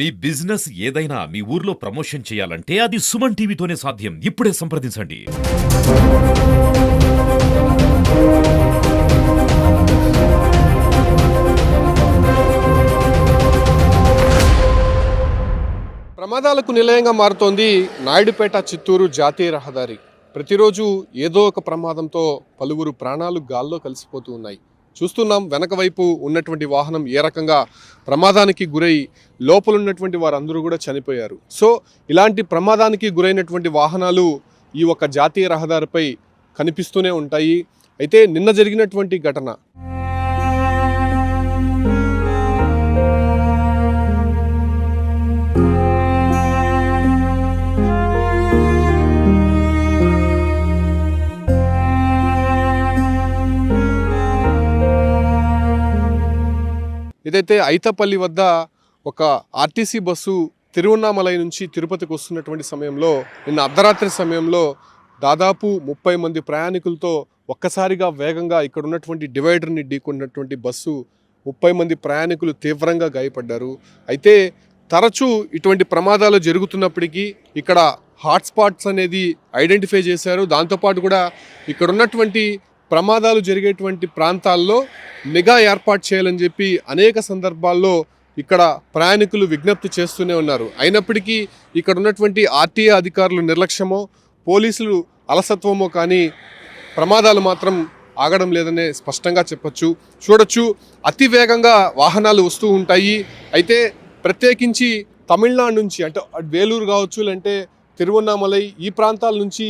మీ business ఏదైనా మీ ఊర్లో promotion చేయాలంటే అది సుమన్ టీవీతోనే సాధ్యం. ఇప్పుడే సంప్రదించండి. ప్రమాదాలకు నిలయంగా మారుతోంది నాయుడుపేట చిత్తూరు జాతీయ రహదారి. ప్రతిరోజు ఏదో ఒక ప్రమాదంతో పలువురు ప్రాణాలు గాల్లో కలిసిపోతూ ఉన్నాయి. చూస్తున్నాం వెనక వైపు ఉన్నటువంటి వాహనం ఏ రకంగా ప్రమాదానికి గురై లోపలున్నటువంటి వారందరూ కూడా చనిపోయారు. సో ఇలాంటి ప్రమాదానికి గురైనటువంటి వాహనాలు ఈ ఒక జాతీయ రహదారిపై కనిపిస్తూనే ఉంటాయి. అయితే నిన్న జరిగినటువంటి ఘటన ఏదైతే ఐతపల్లి వద్ద ఒక ఆర్టీసీ బస్సు తిరువన్నామలై నుంచి తిరుపతికి వస్తున్నటువంటి సమయంలో నిన్న అర్ధరాత్రి సమయంలో దాదాపు 30 మంది ప్రయాణికులతో ఒక్కసారిగా వేగంగా ఇక్కడ ఉన్నటువంటి డివైడర్ని ఢీకొన్నటువంటి బస్సు 30 మంది ప్రయాణికులు తీవ్రంగా గాయపడ్డారు. అయితే తరచూ ఇటువంటి ప్రమాదాలు జరుగుతున్నప్పటికీ ఇక్కడ హాట్స్పాట్స్ అనేది ఐడెంటిఫై చేశారు. దాంతోపాటు కూడా ఇక్కడ ఉన్నటువంటి ప్రమాదాలు జరిగేటువంటి ప్రాంతాల్లో నిఘా ఏర్పాటు చేయాలని చెప్పి అనేక సందర్భాల్లో ఇక్కడ ప్రయాణికులు విజ్ఞప్తి చేస్తూనే ఉన్నారు. అయినప్పటికీ ఇక్కడ ఉన్నటువంటి ఆర్టీఏ అధికారులు నిర్లక్ష్యమో పోలీసులు అలసత్వమో కానీ ప్రమాదాలు మాత్రం ఆగడం లేదనే స్పష్టంగా చెప్పొచ్చు. చూడొచ్చు అతి వేగంగా వాహనాలు వస్తూ ఉంటాయి. అయితే ప్రత్యేకించి తమిళనాడు నుంచి అంటే వేలూరు కావచ్చు, లేదంటే తిరువన్నామలై ఈ ప్రాంతాల నుంచి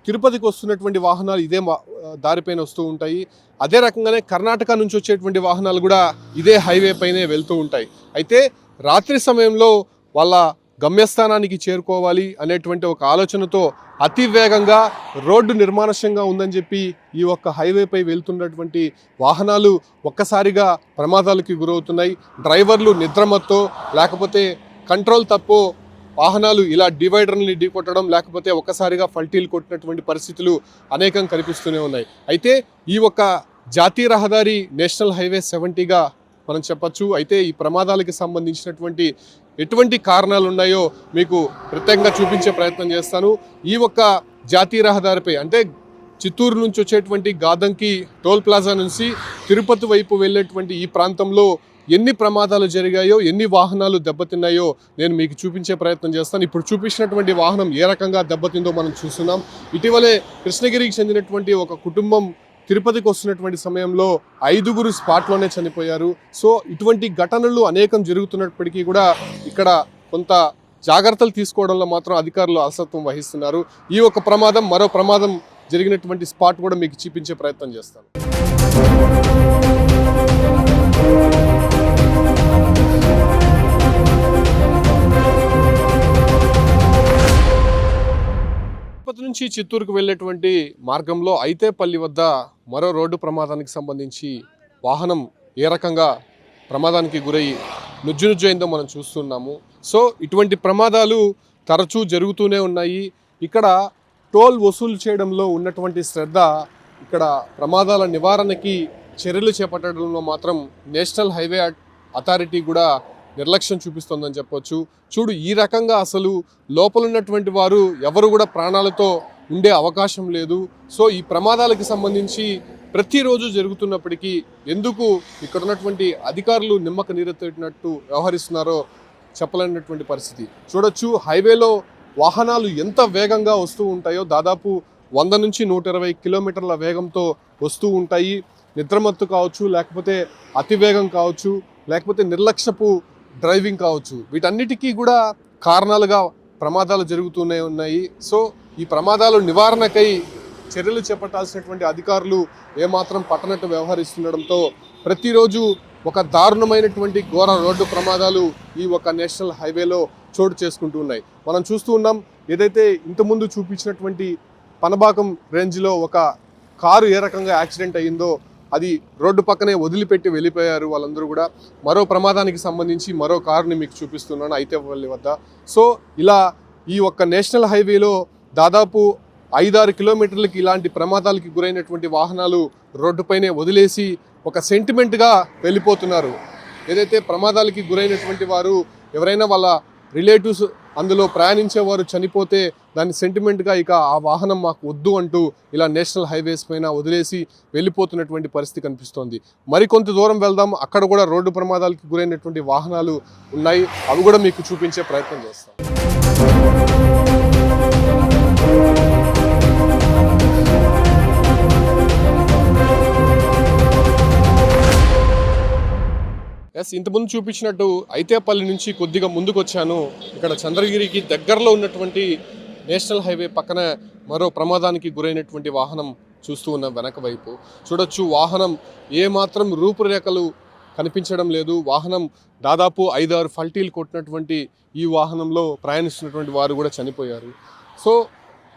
తిరుపతికి వస్తున్నటువంటి వాహనాలు ఇదే దారిపైన వస్తూ ఉంటాయి. అదే రకంగానే కర్ణాటక నుంచి వచ్చేటువంటి వాహనాలు కూడా ఇదే హైవే పైనే వెళ్తూ ఉంటాయి. అయితే రాత్రి సమయంలో వాళ్ళ గమ్యస్థానానికి చేరుకోవాలి అనేటువంటి ఒక ఆలోచనతో అతి వేగంగా రోడ్డు నిర్మానుష్యంగా ఉందని చెప్పి ఈ ఒక్క హైవేపై వెళ్తున్నటువంటి వాహనాలు ఒక్కసారిగా ప్రమాదాలకి గురవుతున్నాయి. డ్రైవర్లు నిద్రమత్తో లేకపోతే కంట్రోల్ తప్పో వాహనాలు ఇలా డివైడర్ని ఢీకొట్టడం లేకపోతే ఒక్కసారిగా ఫల్టీలు కొట్టినటువంటి పరిస్థితులు అనేకం కనిపిస్తూనే ఉన్నాయి. అయితే ఈ ఒక్క జాతీయ రహదారి నేషనల్ హైవే 70గా మనం చెప్పచ్చు. అయితే ఈ ప్రమాదాలకి సంబంధించినటువంటి ఎటువంటి కారణాలు ఉన్నాయో మీకు ప్రత్యేకంగా చూపించే ప్రయత్నం చేస్తాను. ఈ ఒక్క జాతీయ రహదారిపై అంటే చిత్తూరు నుంచి వచ్చేటువంటి గాదంకి టోల్ ప్లాజా నుంచి తిరుపతి వైపు వెళ్ళేటువంటి ఈ ప్రాంతంలో ఎన్ని ప్రమాదాలు జరిగాయో, ఎన్ని వాహనాలు దెబ్బతిన్నాయో నేను మీకు చూపించే ప్రయత్నం చేస్తాను. ఇప్పుడు చూపించినటువంటి వాహనం ఏ రకంగా దెబ్బతిందో మనం చూస్తున్నాం. ఇటీవలే కృష్ణగిరికి చెందినటువంటి ఒక కుటుంబం తిరుపతికి వస్తున్నటువంటి సమయంలో 5గురు స్పాట్లోనే చనిపోయారు. సో ఇటువంటి ఘటనలు అనేకం జరుగుతున్నప్పటికీ కూడా ఇక్కడ కొంత జాగ్రత్తలు తీసుకోవడంలో మాత్రం అధికారులు అలసత్వం వహిస్తున్నారు. ఈ ఒక ప్రమాదం మరో ప్రమాదం జరిగినటువంటి స్పాట్ కూడా మీకు చూపించే ప్రయత్నం చేస్తాను. తిరుపతి నుంచి చిత్తూరుకు వెళ్ళేటువంటి మార్గంలో ఐతేపల్లి వద్ద మరో రోడ్డు ప్రమాదానికి సంబంధించి వాహనం ఏ రకంగా ప్రమాదానికి గురై నుజ్జునుజ్జైందో మనం చూస్తున్నాము. సో ఇటువంటి ప్రమాదాలు తరచూ జరుగుతూనే ఉన్నాయి. ఇక్కడ టోల్ వసూలు చేయడంలో ఉన్నటువంటి శ్రద్ధ ఇక్కడ ప్రమాదాల నివారణకి చర్యలు చేపట్టడంలో మాత్రం నేషనల్ హైవే అథారిటీ కూడా నిర్లక్ష్యం చూపిస్తోందని చెప్పొచ్చు. చూడు ఈ రకంగా అసలు లోపలున్నటువంటి వారు ఎవరు కూడా ప్రాణాలతో ఉండే అవకాశం లేదు. సో ఈ ప్రమాదాలకు సంబంధించి ప్రతిరోజు జరుగుతున్నప్పటికీ ఎందుకు ఇక్కడ ఉన్నటువంటి అధికారులు నిమ్మక నీరెత్తినట్టు వ్యవహరిస్తున్నారో చెప్పలేనటువంటి పరిస్థితి. చూడొచ్చు హైవేలో వాహనాలు ఎంత వేగంగా వస్తూ ఉంటాయో, దాదాపు 100 నుంచి 120 కిలోమీటర్ల వేగంతో వస్తూ ఉంటాయి. నిద్రమత్తు కావచ్చు, లేకపోతే అతివేగం కావచ్చు, లేకపోతే నిర్లక్ష్యపు డ్రైవింగ్ కావచ్చు, వీటన్నిటికీ కూడా కారణాలుగా ప్రమాదాలు జరుగుతూనే ఉన్నాయి. సో ఈ ప్రమాదాలు నివారణకై చర్యలు చేపట్టాల్సినటువంటి అధికారులు ఏమాత్రం పట్టనట్టు వ్యవహరిస్తుండడంతో ప్రతిరోజు ఒక దారుణమైనటువంటి ఘోర రోడ్డు ప్రమాదాలు ఈ ఒక నేషనల్ హైవేలో చోటు చేసుకుంటూ ఉన్నాయి. మనం చూస్తూ ఉన్నాం. ఏదైతే ఇంతకుముందు చూపించినటువంటి పనబాకం రేంజ్లో ఒక కారు ఏ రకంగా యాక్సిడెంట్ అయ్యిందో అది రోడ్డు పక్కనే వదిలిపెట్టి వెళ్ళిపోయారు వాళ్ళందరూ కూడా. మరో ప్రమాదానికి సంబంధించి మరో కారుని మీకు చూపిస్తున్నాను ఐతేపల్లి వద్ద. సో ఇలా ఈ ఒక్క నేషనల్ హైవేలో దాదాపు 5-6 కిలోమీటర్లకి ఇలాంటి ప్రమాదాలకి గురైనటువంటి వాహనాలు రోడ్డుపైనే వదిలేసి ఒక సెంటిమెంట్గా వెళ్ళిపోతున్నారు. ఏదైతే ప్రమాదాలకి గురైనటువంటి వారు ఎవరైనా వాళ్ళ రిలేటివ్స్ అందులో ప్రయాణించేవారు చనిపోతే దాన్ని సెంటిమెంట్గా ఇక ఆ వాహనం మాకు వద్దు అంటూ ఇలా నేషనల్ హైవేస్ పైన వదిలేసి వెళ్ళిపోతున్నటువంటి పరిస్థితి కనిపిస్తోంది. మరికొంత దూరం వెళ్దాం, అక్కడ కూడా రోడ్డు ప్రమాదాలకు గురైనటువంటి వాహనాలు ఉన్నాయి, అవి కూడా మీకు చూపించే ప్రయత్నం చేస్తాం. ఇంతకుముందు చూపించినట్టు ఐతేపల్లి నుంచి కొద్దిగా ముందుకు వచ్చాను. ఇక్కడ చంద్రగిరికి దగ్గరలో ఉన్నటువంటి నేషనల్ హైవే పక్కన మరో ప్రమాదానికి గురైనటువంటి వాహనం చూస్తూ ఉన్నాం. వెనక వైపు చూడొచ్చు, వాహనం ఏమాత్రం రూపురేఖలు కనిపించడం లేదు. వాహనం దాదాపు 5-6 ఫల్టీలు కొట్టినటువంటి ఈ వాహనంలో ప్రయాణిస్తున్నటువంటి వారు కూడా చనిపోయారు. సో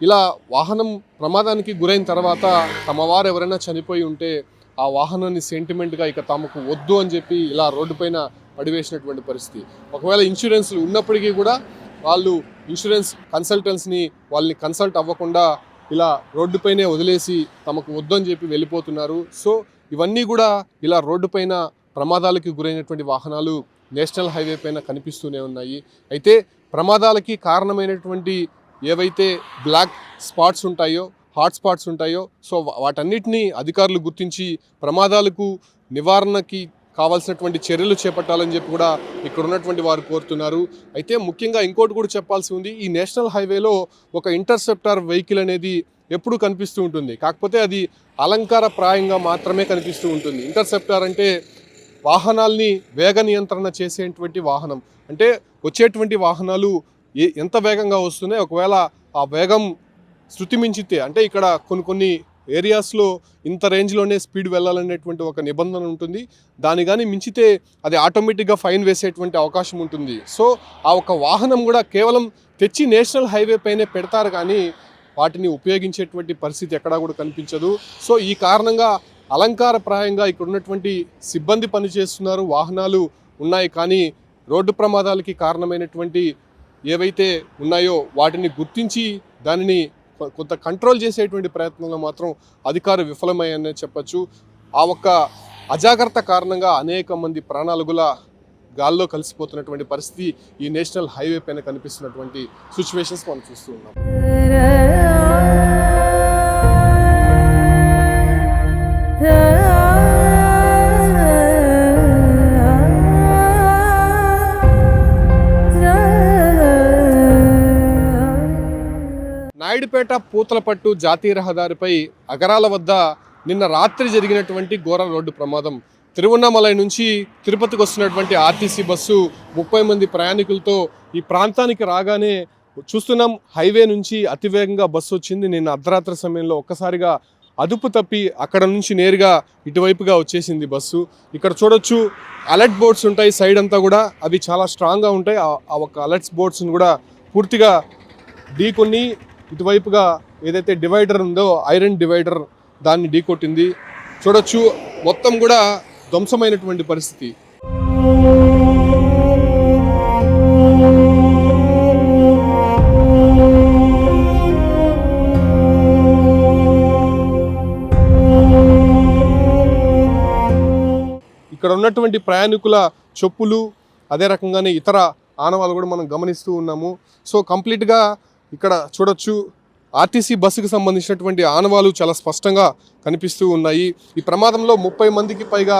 ఇలా వాహనం ప్రమాదానికి గురైన తర్వాత తమ వారు ఎవరైనా చనిపోయి ఉంటే ఆ వాహనాన్ని సెంటిమెంట్గా ఇక తమకు వద్దు అని చెప్పి ఇలా రోడ్డు పైన పడివేసినటువంటి పరిస్థితి. ఒకవేళ ఇన్సూరెన్స్లు ఉన్నప్పటికీ కూడా వాళ్ళు ఇన్సూరెన్స్ కన్సల్టెంట్స్ని వాళ్ళని కన్సల్ట్ అవ్వకుండా ఇలా రోడ్డుపైనే వదిలేసి తమకు వద్దు అని చెప్పి వెళ్ళిపోతున్నారు. సో ఇవన్నీ కూడా ఇలా రోడ్డుపైన ప్రమాదాలకి గురైనటువంటి వాహనాలు నేషనల్ హైవే పైన కనిపిస్తూనే ఉన్నాయి. అయితే ప్రమాదాలకి కారణమైనటువంటి ఏవైతే బ్లాక్ స్పాట్స్ ఉంటాయో, హాట్ స్పాట్స్ ఉంటాయో, సో వాటన్నిటినీ అధికారులు గుర్తించి ప్రమాదాలకు నివారణకి కావాల్సినటువంటి చర్యలు చేపట్టాలని చెప్పి కూడా ఇక్కడ ఉన్నటువంటి వారు కోరుతున్నారు. అయితే ముఖ్యంగా ఇంకోటి కూడా చెప్పాల్సి ఉంది. ఈ నేషనల్ హైవేలో ఒక ఇంటర్సెప్టార్ వెహికల్ అనేది ఎప్పుడు కనిపిస్తూ ఉంటుంది, కాకపోతే అది అలంకారప్రాయంగా మాత్రమే కనిపిస్తూ ఉంటుంది. ఇంటర్సెప్టార్ అంటే వాహనాల్ని వేగ నియంత్రణ చేసేటువంటి వాహనం. అంటే వచ్చేటువంటి వాహనాలు ఎంత వేగంగా వస్తున్నాయి, ఒకవేళ ఆ వేగం శృతి మించితే, అంటే ఇక్కడ కొన్ని ఏరియాస్లో ఇంత రేంజ్లోనే స్పీడ్ వెళ్ళాలనేటువంటి ఒక నిబంధన ఉంటుంది. దాని కానీ మించితే అది ఆటోమేటిక్గా ఫైన్ వేసేటువంటి అవకాశం ఉంటుంది. సో ఆ ఒక వాహనం కూడా కేవలం తెచ్చి నేషనల్ హైవే పైనే పెడతారు, కానీ వాటిని ఉపయోగించేటువంటి పరిస్థితి ఎక్కడా కూడా కనిపించదు. సో ఈ కారణంగా అలంకారప్రాయంగా ఇక్కడ ఉన్నటువంటి సిబ్బంది పనిచేస్తున్నారు, వాహనాలు ఉన్నాయి, కానీ రోడ్డు ప్రమాదాలకి కారణమైనటువంటి ఏవైతే ఉన్నాయో వాటిని గుర్తించి దానిని కొంత కంట్రోల్ చేసేటువంటి ప్రయత్నంలో మాత్రం అధికారులు విఫలమయ్యాయనే చెప్పచ్చు. ఆ ఒక్క అజాగ్రత్త కారణంగా అనేక మంది ప్రాణాలు కూడా గాల్లో కలిసిపోతున్నటువంటి పరిస్థితి ఈ నేషనల్ హైవే పైన కనిపిస్తున్నటువంటి సిచ్యువేషన్స్ మనం చూస్తూ ఉన్నాం. నాయుడుపేట పూతలపట్టు జాతీయ రహదారిపై అగరాల వద్ద నిన్న రాత్రి జరిగినటువంటి ఘోర రోడ్డు ప్రమాదం. తిరువన్నామలై నుంచి తిరుపతికి వస్తున్నటువంటి ఆర్టీసీ బస్సు 30 మంది ప్రయాణికులతో ఈ ప్రాంతానికి రాగానే చూస్తున్నాం, హైవే నుంచి అతివేగంగా బస్సు వచ్చింది. నిన్న అర్ధరాత్రి సమయంలో ఒక్కసారిగా అదుపు తప్పి అక్కడ నుంచి నేరుగా ఇటువైపుగా వచ్చేసింది బస్సు. ఇక్కడ చూడొచ్చు, అలర్ట్ బోర్డ్స్ ఉంటాయి సైడ్ అంతా కూడా, అవి చాలా స్ట్రాంగ్గా ఉంటాయి. ఆ ఒక అలర్ట్స్ బోర్డ్స్ని కూడా పూర్తిగా ఢీకొని ఇటువైపుగా ఏదైతే డివైడర్ ఉందో, ఐరన్ డివైడర్, దాన్ని ఢీకొట్టింది. చూడొచ్చు, మొత్తం కూడా ధ్వంసమైనటువంటి పరిస్థితి. ఇక్కడ ఉన్నటువంటి ప్రయాణికుల చెప్పులు, అదే రకంగానే ఇతర ఆనవాళ్ళు కూడా మనం గమనిస్తూ ఉన్నాము. సో కంప్లీట్గా ఇక్కడ చూడొచ్చు, ఆర్టీసీ బస్సుకు సంబంధించినటువంటి ఆనవాళ్ళు చాలా స్పష్టంగా కనిపిస్తూ ఉన్నాయి. ఈ ప్రమాదంలో 30 మందికి పైగా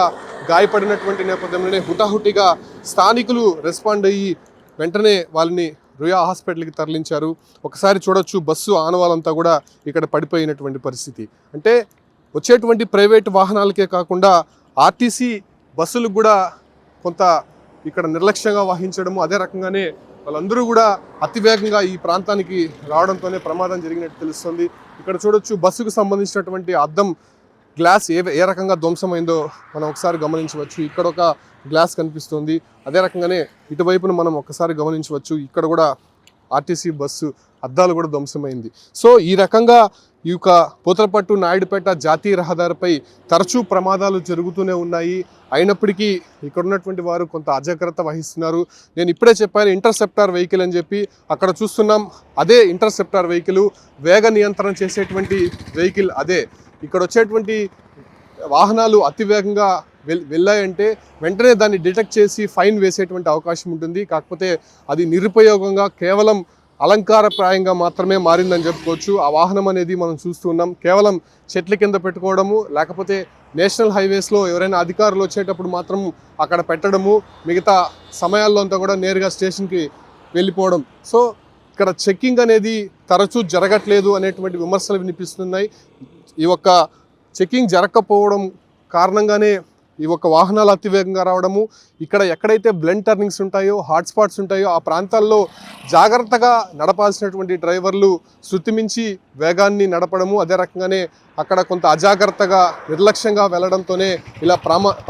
గాయపడినటువంటి నేపథ్యంలోనే హుటాహుటిగా స్థానికులు రెస్పాండ్ అయ్యి వెంటనే వాళ్ళని రుయా హాస్పిటల్కి తరలించారు. ఒకసారి చూడొచ్చు, బస్సు ఆనవాళ్ళంతా కూడా ఇక్కడ పడిపోయినటువంటి పరిస్థితి. అంటే వచ్చేటువంటి ప్రైవేట్ వాహనాలకే కాకుండా ఆర్టీసీ బస్సులకు కూడా కొంత ఇక్కడ నిర్లక్ష్యంగా వహించడము, అదే రకంగానే వాళ్ళందరూ కూడా అతివేగంగా ఈ ప్రాంతానికి రావడంతోనే ప్రమాదం జరిగినట్టు తెలుస్తుంది. ఇక్కడ చూడొచ్చు, బస్సుకు సంబంధించినటువంటి అద్దం గ్లాస్ ఏ రకంగా ధ్వంసమైందో మనం ఒకసారి గమనించవచ్చు. ఇక్కడ ఒక గ్లాస్ కనిపిస్తుంది, అదే రకంగానే ఇటువైపును మనం ఒకసారి గమనించవచ్చు. ఇక్కడ కూడా ఆర్టీసీ బస్సు అద్దాలు కూడా ధ్వంసమైంది. సో ఈ రకంగా ఈ యొక్క పూతలపట్టు నాయుడుపేట జాతీయ రహదారిపై తరచూ ప్రమాదాలు జరుగుతూనే ఉన్నాయి. అయినప్పటికీ ఇక్కడ ఉన్నటువంటి వారు కొంత అజాగ్రత్త వహిస్తున్నారు. నేను ఇప్పుడే చెప్పాను ఇంటర్సెప్టార్ వెహికల్ అని చెప్పి, అక్కడ చూస్తున్నాం అదే ఇంటర్సెప్టార్ వెహికల్, వేగ నియంత్రణ చేసేటువంటి వెహికల్ అదే. ఇక్కడ వచ్చేటువంటి వాహనాలు అతివేగంగా వెళ్ళాయంటే వెంటనే దాన్ని డిటెక్ట్ చేసి ఫైన్ వేసేటువంటి అవకాశం ఉంటుంది. కాకపోతే అది నిరుపయోగంగా కేవలం అలంకారప్రాయంగా మాత్రమే మారిందని చెప్పుకోవచ్చు. ఆ వాహనం అనేది మనం చూస్తున్నాం, కేవలం చెట్ల కింద పెట్టుకోవడము, లేకపోతే నేషనల్ హైవేస్లో ఎవరైనా అధికారులు వచ్చేటప్పుడు మాత్రం అక్కడ పెట్టడము, మిగతా సమయాల్లో అంతా కూడా నేరుగా స్టేషన్కి వెళ్ళిపోవడం. సో ఇక్కడ చెక్కింగ్ అనేది తరచూ జరగట్లేదు అనేటువంటి విమర్శలు వినిపిస్తున్నాయి. ఈ ఒక్క చెక్కింగ్ జరగకపోవడం కారణంగానే ఈ ఒక్క వాహనాలు అతివేగంగా రావడము, ఇక్కడ ఎక్కడైతే బ్లెండ్ టర్నింగ్స్ ఉంటాయో, హాట్స్పాట్స్ ఉంటాయో ఆ ప్రాంతాల్లో జాగ్రత్తగా నడపాల్సినటువంటి డ్రైవర్లు శృతిమించి వేగాన్ని నడపడము, అదే రకంగానే అక్కడ కొంత అజాగ్రత్తగా నిర్లక్ష్యంగా వెళ్లడంతోనే ఇలా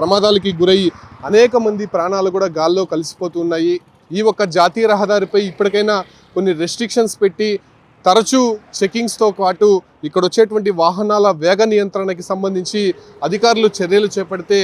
ప్రమాదాలకి గురయ్యి అనేక మంది ప్రాణాలు కూడా గాల్లో కలిసిపోతున్నాయి. ఈ ఒక్క జాతీయ రహదారిపై ఇప్పటికైనా కొన్ని రెస్ట్రిక్షన్స్ పెట్టి తరచూ చెకింగ్స్తో పాటు ఇక్కడ వచ్చేటువంటి వాహనాల వేగ నియంత్రణకి సంబంధించి అధికారులు చర్యలు చేపడితే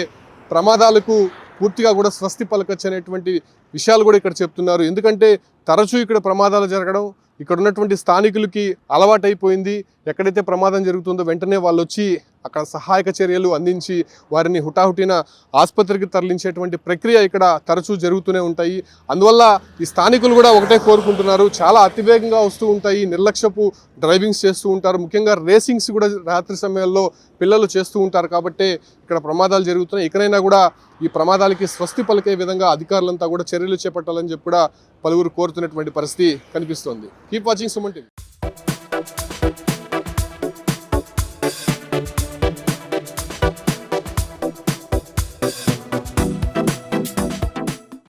ప్రమాదాలకు పూర్తిగా కూడా స్వస్తి పలకచ్చు అనేటువంటి విషయాలు కూడా ఇక్కడ చెప్తున్నారు. ఎందుకంటే తరచూ ఇక్కడ ప్రమాదాలు జరగడం ఇక్కడ ఉన్నటువంటి స్థానికులకి అలవాటైపోయింది. ఎక్కడైతే ప్రమాదం జరుగుతుందో వెంటనే వాళ్ళు వచ్చి అక్కడ సహాయక చర్యలు అందించి వారిని హుటాహుటిన ఆసుపత్రికి తరలించేటువంటి ప్రక్రియ ఇక్కడ తరచూ జరుగుతూనే ఉంటాయి. అందువల్ల ఈ స్థానికులు కూడా ఒకటే కోరుకుంటున్నారు, చాలా అతివేగంగా వస్తూ ఉంటాయి, నిర్లక్ష్యపు డ్రైవింగ్స్ చేస్తూ ఉంటారు, ముఖ్యంగా రేసింగ్స్ కూడా రాత్రి సమయాల్లో పిల్లలు చేస్తూ ఉంటారు. కాబట్టి ఇక్కడ ప్రమాదాలు జరుగుతున్నాయి. ఇకనైనా కూడా ఈ ప్రమాదాలకి స్వస్తి పలికే విధంగా అధికారులంతా కూడా చర్యలు చేపట్టాలని చెప్పి కూడా పలువురు కోరుతున్నటువంటి పరిస్థితి కనిపిస్తోంది. Keep watching Suman TV.